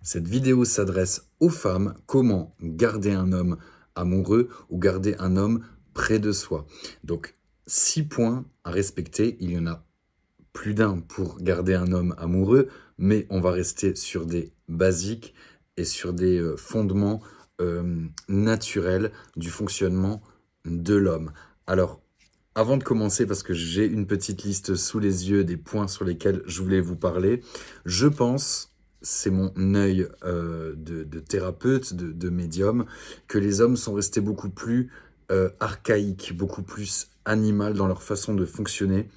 Cette vidéo s'adresse aux femmes, comment garder un homme amoureux ou garder un homme près de soi. Donc 6 points à respecter, il y en a plus d'un pour garder un homme amoureux, mais on va rester sur des basiques et sur des, fondements, naturels du fonctionnement de l'homme. Alors, avant de commencer, parce que j'ai une petite liste sous les yeux des points sur lesquels je voulais vous parler, je pense, c'est mon œil de thérapeute, de médium, que les hommes sont restés beaucoup plus archaïques, beaucoup plus animal dans leur façon de fonctionner.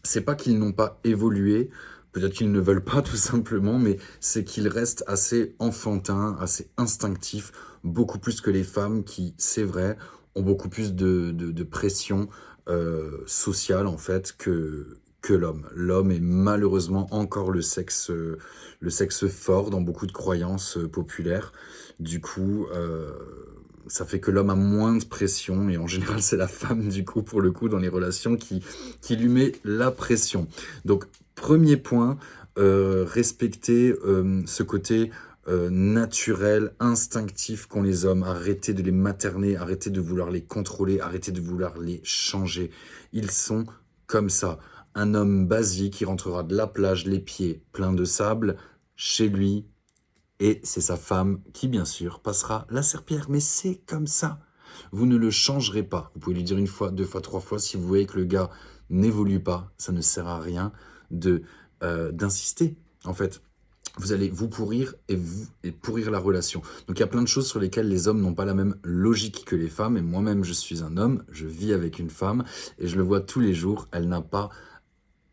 C'est pas qu'ils n'ont pas évolué, peut-être qu'ils ne veulent pas tout simplement, mais c'est qu'ils restent assez enfantins, assez instinctifs, beaucoup plus que les femmes qui, c'est vrai, ont beaucoup plus de pression sociale en fait que l'homme. L'homme est malheureusement encore le sexe fort dans beaucoup de croyances populaires. Du coup, ça fait que l'homme a moins de pression et en général c'est la femme du coup pour le coup dans les relations qui lui met la pression. Donc premier point, respecter ce côté naturel, instinctif qu'ont les hommes. Arrêtez de les materner, arrêtez de vouloir les contrôler, arrêtez de vouloir les changer. Ils sont comme ça. Un homme basique qui rentrera de la plage les pieds pleins de sable chez lui, et c'est sa femme qui, bien sûr, passera la serpillière. Mais c'est comme ça. Vous ne le changerez pas. Vous pouvez lui dire une fois, deux fois, trois fois. Si vous voyez que le gars n'évolue pas, ça ne sert à rien de d'insister. En fait, vous allez vous pourrir et pourrir la relation. Donc il y a plein de choses sur lesquelles les hommes n'ont pas la même logique que les femmes. Et moi-même, je suis un homme, je vis avec une femme et je le vois tous les jours. Elle n'a pas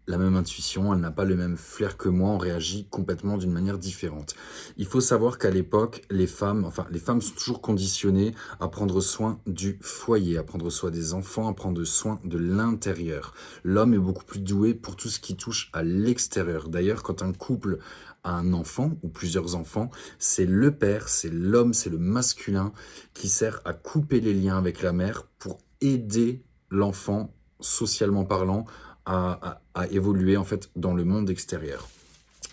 la même intuition, elle n'a pas le même flair que moi, on réagit complètement d'une manière différente. Il faut savoir qu'à l'époque, les femmes sont toujours conditionnées à prendre soin du foyer, à prendre soin des enfants, à prendre soin de l'intérieur. L'homme est beaucoup plus doué pour tout ce qui touche à l'extérieur. D'ailleurs, quand un couple a un enfant ou plusieurs enfants, c'est le père, c'est l'homme, c'est le masculin qui sert à couper les liens avec la mère pour aider l'enfant, socialement parlant, à évoluer en fait dans le monde extérieur.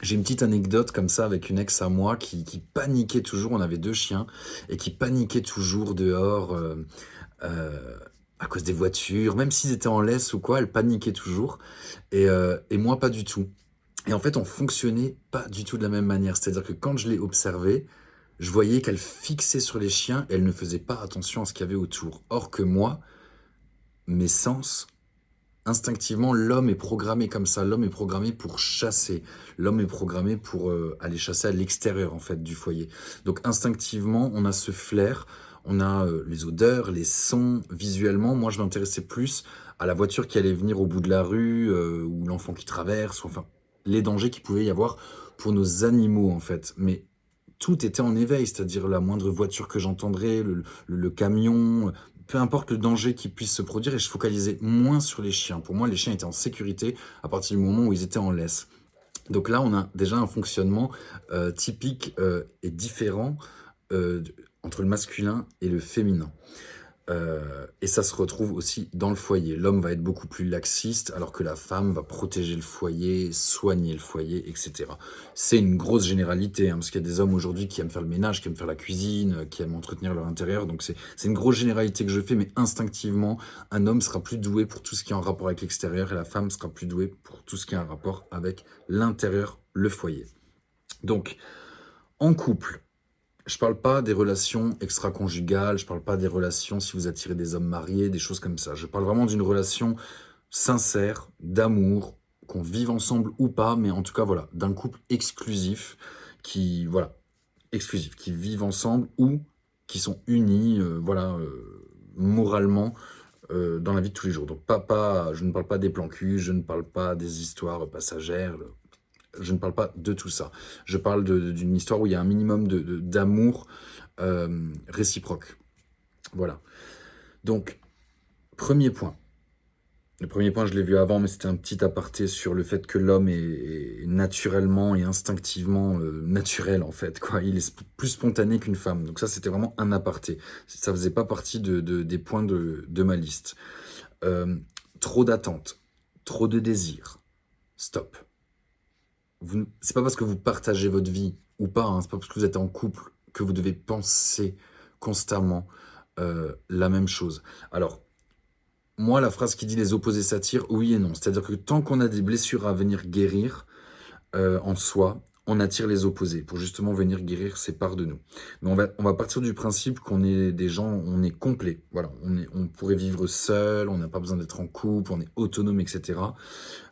J'ai une petite anecdote comme ça avec une ex à moi qui paniquait toujours, on avait 2 chiens, et qui paniquait toujours dehors euh, à cause des voitures, même s'ils étaient en laisse ou quoi, elle paniquait toujours, et moi pas du tout. Et en fait, on fonctionnait pas du tout de la même manière, c'est-à-dire que quand je l'ai observée, je voyais qu'elle fixait sur les chiens et elle ne faisait pas attention à ce qu'il y avait autour. Or que moi, mes sens, instinctivement, l'homme est programmé comme ça. L'homme est programmé pour chasser. L'homme est programmé pour aller chasser à l'extérieur, en fait, du foyer. Donc, instinctivement, on a ce flair, on a les odeurs, les sons, visuellement. Moi, je m'intéressais plus à la voiture qui allait venir au bout de la rue, ou l'enfant qui traverse, ou enfin, les dangers qu'il pouvait y avoir pour nos animaux, en fait. Mais tout était en éveil, c'est-à-dire la moindre voiture que j'entendrais, le camion, peu importe le danger qui puisse se produire, et je focalisais moins sur les chiens. Pour moi, les chiens étaient en sécurité à partir du moment où ils étaient en laisse. Donc là, on a déjà un fonctionnement typique et différent entre le masculin et le féminin. Et ça se retrouve aussi dans le foyer. L'homme va être beaucoup plus laxiste, alors que la femme va protéger le foyer, soigner le foyer, etc. C'est une grosse généralité, hein, parce qu'il y a des hommes aujourd'hui qui aiment faire le ménage, qui aiment faire la cuisine, qui aiment entretenir leur intérieur. Donc c'est une grosse généralité que je fais, mais instinctivement, un homme sera plus doué pour tout ce qui est en rapport avec l'extérieur, et la femme sera plus douée pour tout ce qui est en rapport avec l'intérieur, le foyer. Donc, en couple, je parle pas des relations extra-conjugales, je parle pas des relations si vous attirez des hommes mariés, des choses comme ça. Je parle vraiment d'une relation sincère, d'amour, qu'on vive ensemble ou pas, mais en tout cas, voilà, d'un couple exclusif voilà, exclusif, qui vivent ensemble ou qui sont unis, moralement, dans la vie de tous les jours. Donc, je ne parle pas des plans cul, je ne parle pas des histoires passagères, je ne parle pas de tout ça. Je parle d'une histoire où il y a un minimum d'amour réciproque. Voilà. Donc, premier point. Le premier point, je l'ai vu avant, mais c'était un petit aparté sur le fait que l'homme est naturellement et instinctivement naturel, en fait, quoi. Il est plus spontané qu'une femme. Donc ça, c'était vraiment un aparté. Ça faisait pas partie des points de ma liste. Euh, Trop d'attentes, trop de désirs. Stop. C'est pas parce que vous partagez votre vie ou pas, hein, c'est pas parce que vous êtes en couple que vous devez penser constamment la même chose. Alors, moi, la phrase qui dit les opposés s'attirent, oui et non. C'est-à-dire que tant qu'on a des blessures à venir guérir en soi, on attire les opposés pour justement venir guérir ces parts de nous. Mais on va partir du principe qu'on est des gens, on est complet. Voilà, on pourrait vivre seul, on n'a pas besoin d'être en couple, on est autonome, etc.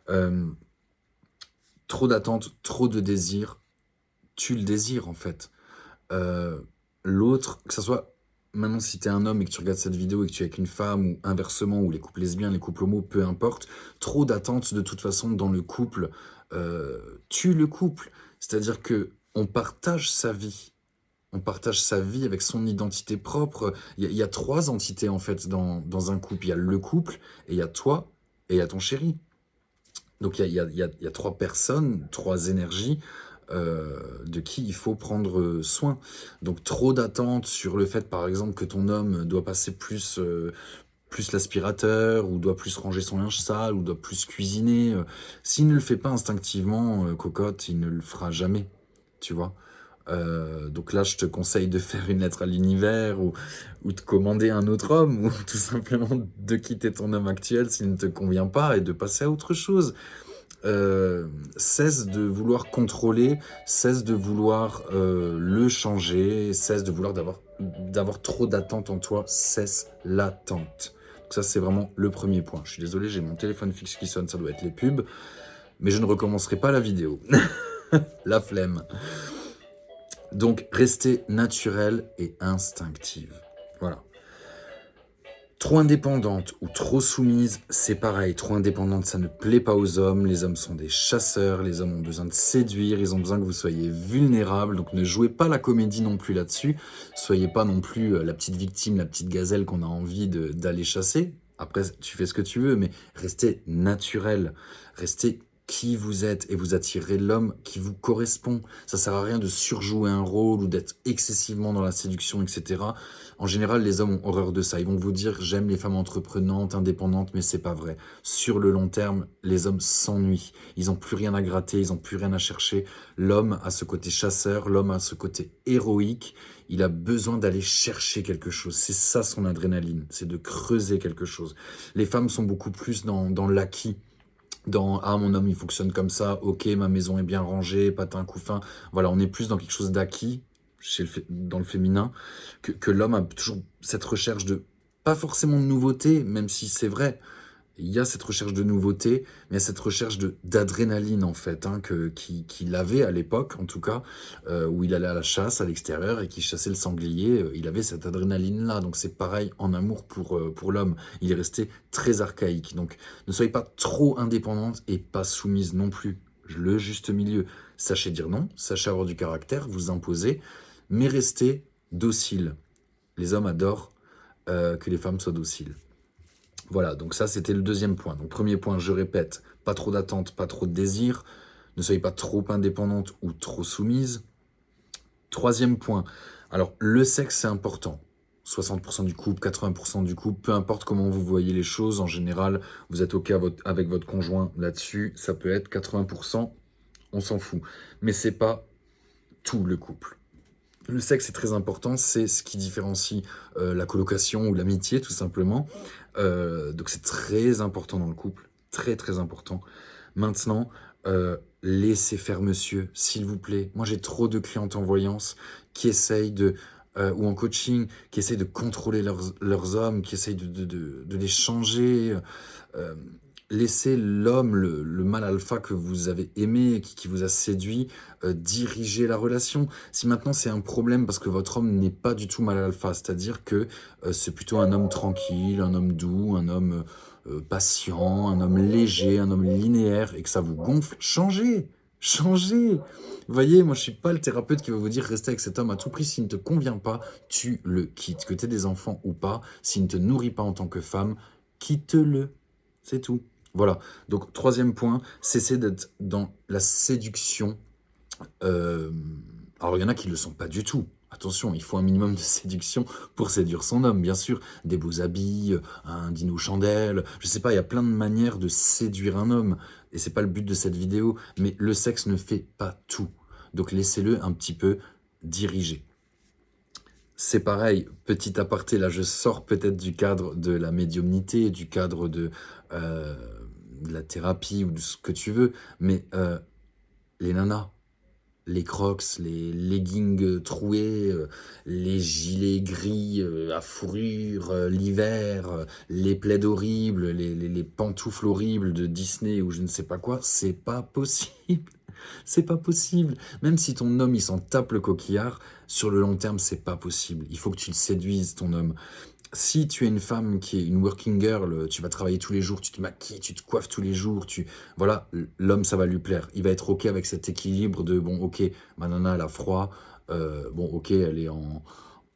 Euh, Trop d'attentes, trop de désirs, tue le désir en fait. Euh, L'autre, que ce soit maintenant si tu es un homme et que tu regardes cette vidéo et que tu es avec une femme ou inversement, ou les couples lesbiens, les couples homo, peu importe, trop d'attentes de toute façon dans le couple tue le couple. C'est-à-dire que on partage sa vie. On partage sa vie avec son identité propre. Il y a trois entités en fait dans un couple. Il y a le couple, et il y a toi, et il y a ton chéri. Donc il y a trois personnes, trois énergies de qui il faut prendre soin. Donc trop d'attentes sur le fait, par exemple, que ton homme doit passer plus l'aspirateur, ou doit plus ranger son linge sale, ou doit plus cuisiner. S'il ne le fait pas instinctivement, cocotte, il ne le fera jamais, tu vois. Donc là, je te conseille de faire une lettre à l'univers, ou de commander un autre homme, ou tout simplement de quitter ton homme actuel s'il ne te convient pas et de passer à autre chose. Cesse de vouloir contrôler, cesse de vouloir le changer, cesse de vouloir d'avoir trop d'attentes en toi, cesse l'attente. Donc ça, c'est vraiment le premier point. Je suis désolé, j'ai mon téléphone fixe qui sonne, ça doit être les pubs, mais je ne recommencerai pas la vidéo. La flemme. Donc, restez naturelle et instinctive. Voilà. Trop indépendante ou trop soumise, c'est pareil. Trop indépendante, ça ne plaît pas aux hommes. Les hommes sont des chasseurs, les hommes ont besoin de séduire, ils ont besoin que vous soyez vulnérable. Donc ne jouez pas la comédie non plus là-dessus. Soyez pas non plus la petite victime, la petite gazelle qu'on a envie d'aller chasser. Après, tu fais ce que tu veux, mais restez naturel. Restez qui vous êtes et vous attirez l'homme qui vous correspond. Ça sert à rien de surjouer un rôle ou d'être excessivement dans la séduction, etc. En général, les hommes ont horreur de ça. Ils vont vous dire « j'aime les femmes entreprenantes, indépendantes », mais c'est pas vrai. Sur le long terme, les hommes s'ennuient. Ils n'ont plus rien à gratter, ils n'ont plus rien à chercher. L'homme a ce côté chasseur, l'homme a ce côté héroïque. Il a besoin d'aller chercher quelque chose. C'est ça son adrénaline, c'est de creuser quelque chose. Les femmes sont beaucoup plus dans l'acquis. Ah, mon homme il fonctionne comme ça, ok, ma maison est bien rangée, patin couffin. Voilà, on est plus dans quelque chose d'acquis dans le féminin, que l'homme a toujours cette recherche de, pas forcément de nouveauté, même si c'est vrai, il y a cette recherche de nouveauté, mais il y a cette recherche d'adrénaline en fait, hein, qu'il avait à l'époque en tout cas, où il allait à la chasse à l'extérieur et qu'il chassait le sanglier, il avait cette adrénaline là. Donc c'est pareil en amour pour l'homme, il est resté très archaïque. Donc ne soyez pas trop indépendante et pas soumise non plus, le juste milieu. Sachez dire non, sachez avoir du caractère, vous imposer, mais restez docile. Les hommes adorent que les femmes soient dociles. Voilà, donc ça c'était le deuxième point. Donc premier point, je répète, pas trop d'attente, pas trop de désir, ne soyez pas trop indépendante ou trop soumise. Troisième point, alors le sexe c'est important. 60% du couple, 80% du couple, peu importe comment vous voyez les choses, en général, vous êtes OK avec votre conjoint là-dessus, ça peut être 80%, on s'en fout. Mais c'est pas tout le couple. Le sexe est très important, c'est ce qui différencie la colocation ou l'amitié tout simplement. Donc c'est très important dans le couple, très très important. Maintenant, laissez faire monsieur, s'il vous plaît. Moi j'ai trop de clientes en voyance qui essayent ou en coaching, qui essayent de contrôler leurs hommes, qui essayent de les changer. Laissez l'homme, le mâle alpha que vous avez aimé, qui vous a séduit, diriger la relation. Si maintenant c'est un problème parce que votre homme n'est pas du tout mâle alpha, c'est-à-dire que c'est plutôt un homme tranquille, un homme doux, un homme patient, un homme léger, un homme linéaire, et que ça vous gonfle, changez. Changez. Vous voyez, moi je suis pas le thérapeute qui va vous dire rester avec cet homme à tout prix. S'il ne te convient pas, tu le quittes. Que tu aies des enfants ou pas, s'il ne te nourrit pas en tant que femme, quitte-le. C'est tout. Voilà, donc troisième point, cessez d'être dans la séduction. Alors il y en a qui ne le sont pas du tout. Attention, il faut un minimum de séduction pour séduire son homme, bien sûr. Des beaux habits, un dîner aux chandelles, je sais pas, il y a plein de manières de séduire un homme. Et c'est pas le but de cette vidéo, mais le sexe ne fait pas tout. Donc laissez-le un petit peu diriger. C'est pareil, petit aparté, là je sors peut-être du cadre de la médiumnité, du cadre euh, de la thérapie ou de ce que tu veux, mais les nanas, les crocs, les leggings troués, les gilets gris à fourrure, l'hiver, les plaids horribles, les pantoufles horribles de Disney ou je ne sais pas quoi, c'est pas possible. C'est pas possible. Même si ton homme, il s'en tape le coquillard, sur le long terme, c'est pas possible. Il faut que tu le séduises, ton homme. Si tu es une femme qui est une working girl, tu vas travailler tous les jours, tu te maquilles, tu te coiffes tous les jours, voilà, l'homme, ça va lui plaire. Il va être OK avec cet équilibre de, bon, OK, ma nana, elle a froid, bon, OK, elle est en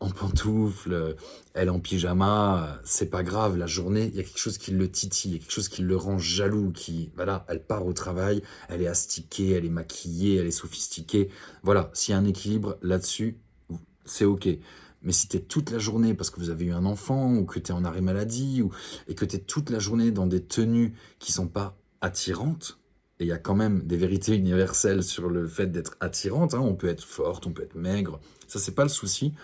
pantoufles, elle est en pyjama, c'est pas grave, la journée, il y a quelque chose qui le titille, il y a quelque chose qui le rend jaloux, voilà, elle part au travail, elle est astiquée, elle est maquillée, elle est sophistiquée. Voilà, s'il y a un équilibre là-dessus, c'est OK. Mais si tu es toute la journée parce que vous avez eu un enfant ou que tu es en arrêt maladie et que tu es toute la journée dans des tenues qui sont pas attirantes, et il y a quand même des vérités universelles sur le fait d'être attirante, hein, on peut être forte, on peut être maigre, ça c'est pas le souci,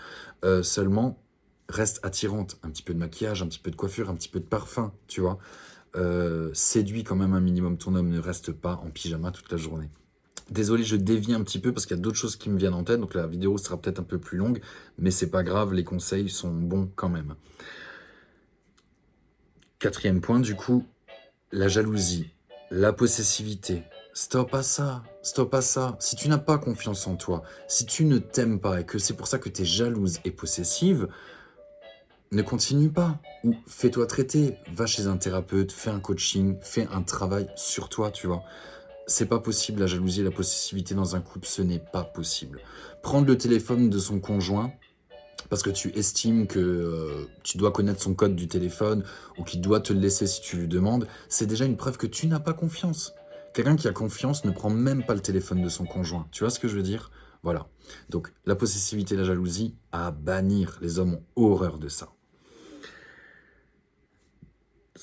seulement reste attirante, un petit peu de maquillage, un petit peu de coiffure, un petit peu de parfum, tu vois. Séduis quand même un minimum ton homme, ne reste pas en pyjama toute la journée. Désolé, je dévie un petit peu parce qu'il y a d'autres choses qui me viennent en tête, donc la vidéo sera peut-être un peu plus longue, mais c'est pas grave, les conseils sont bons quand même. Quatrième point, du coup, la jalousie, la possessivité. Stop à ça, stop à ça. Si tu n'as pas confiance en toi, si tu ne t'aimes pas et que c'est pour ça que tu es jalouse et possessive, ne continue pas. Ou fais-toi traiter, va chez un thérapeute, fais un coaching, fais un travail sur toi, tu vois. C'est pas possible, la jalousie et la possessivité dans un couple, ce n'est pas possible. Prendre le téléphone de son conjoint parce que tu estimes que tu dois connaître son code du téléphone ou qu'il doit te le laisser si tu lui demandes, c'est déjà une preuve que tu n'as pas confiance. Quelqu'un qui a confiance ne prend même pas le téléphone de son conjoint. Tu vois ce que je veux dire? Voilà. Donc la possessivité et la jalousie, à bannir. Les hommes ont horreur de ça.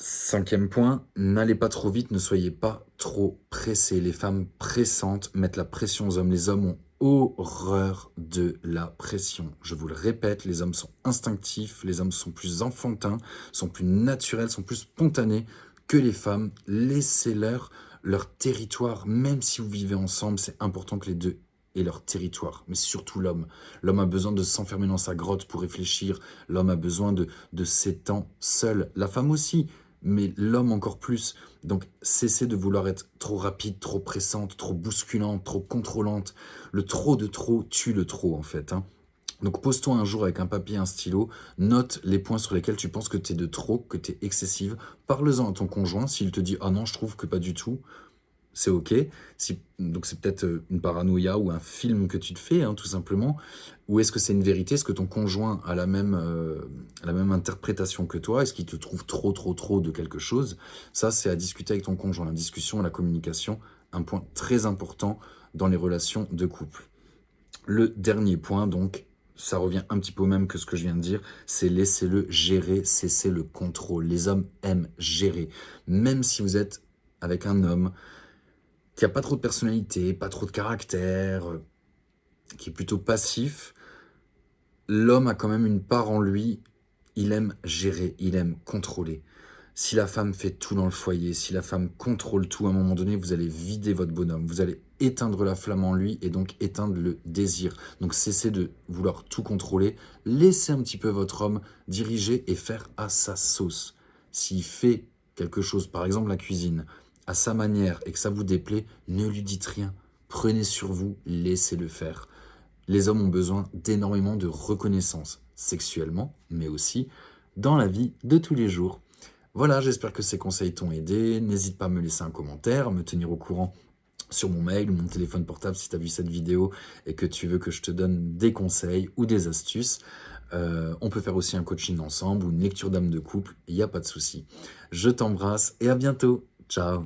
Cinquième point, n'allez pas trop vite, ne soyez pas trop pressés. Les femmes pressantes mettent la pression aux hommes. Les hommes ont horreur de la pression. Je vous le répète, les hommes sont instinctifs, les hommes sont plus enfantins, sont plus naturels, sont plus spontanés que les femmes. Laissez-leur leur territoire, même si vous vivez ensemble, c'est important que les deux aient leur territoire, mais surtout l'homme. L'homme a besoin de s'enfermer dans sa grotte pour réfléchir, l'homme a besoin de ses temps seul. La femme aussi, mais l'homme encore plus. Donc cessez de vouloir être trop rapide, trop pressante, trop bousculante, trop contrôlante. Le trop de trop tue le trop en fait, hein. Donc pose-toi un jour avec un papier et un stylo, note les points sur lesquels tu penses que tu es de trop, que tu es excessive. Parle-en à ton conjoint, s'il te dit « Ah non, je trouve que pas du tout », c'est OK. Donc c'est peut-être une paranoïa ou un film que tu te fais, hein, tout simplement. Ou est-ce que c'est une vérité? Est-ce que ton conjoint a la même interprétation que toi? Est-ce qu'il te trouve trop de quelque chose? Ça, c'est à discuter avec ton conjoint. La discussion, la communication, un point très important dans les relations de couple. Le dernier point, donc, ça revient un petit peu au même que ce que je viens de dire, c'est laissez-le gérer, cessez le contrôle. Les hommes aiment gérer. Même si vous êtes avec un homme qui a pas trop de personnalité, pas trop de caractère, qui est plutôt passif, l'homme a quand même une part en lui, il aime gérer, il aime contrôler. Si la femme fait tout dans le foyer, si la femme contrôle tout, à un moment donné, vous allez vider votre bonhomme, vous allez éteindre la flamme en lui et donc éteindre le désir. Donc cessez de vouloir tout contrôler, laissez un petit peu votre homme diriger et faire à sa sauce. S'il fait quelque chose, par exemple la cuisine, à sa manière et que ça vous déplaît, ne lui dites rien. Prenez sur vous, laissez-le faire. Les hommes ont besoin d'énormément de reconnaissance, sexuellement, mais aussi dans la vie de tous les jours. Voilà, j'espère que ces conseils t'ont aidé. N'hésite pas à me laisser un commentaire, à me tenir au courant sur mon mail ou mon téléphone portable si tu as vu cette vidéo et que tu veux que je te donne des conseils ou des astuces. On peut faire aussi un coaching ensemble ou une lecture d'âme de couple, il n'y a pas de souci. Je t'embrasse et à bientôt. Ciao.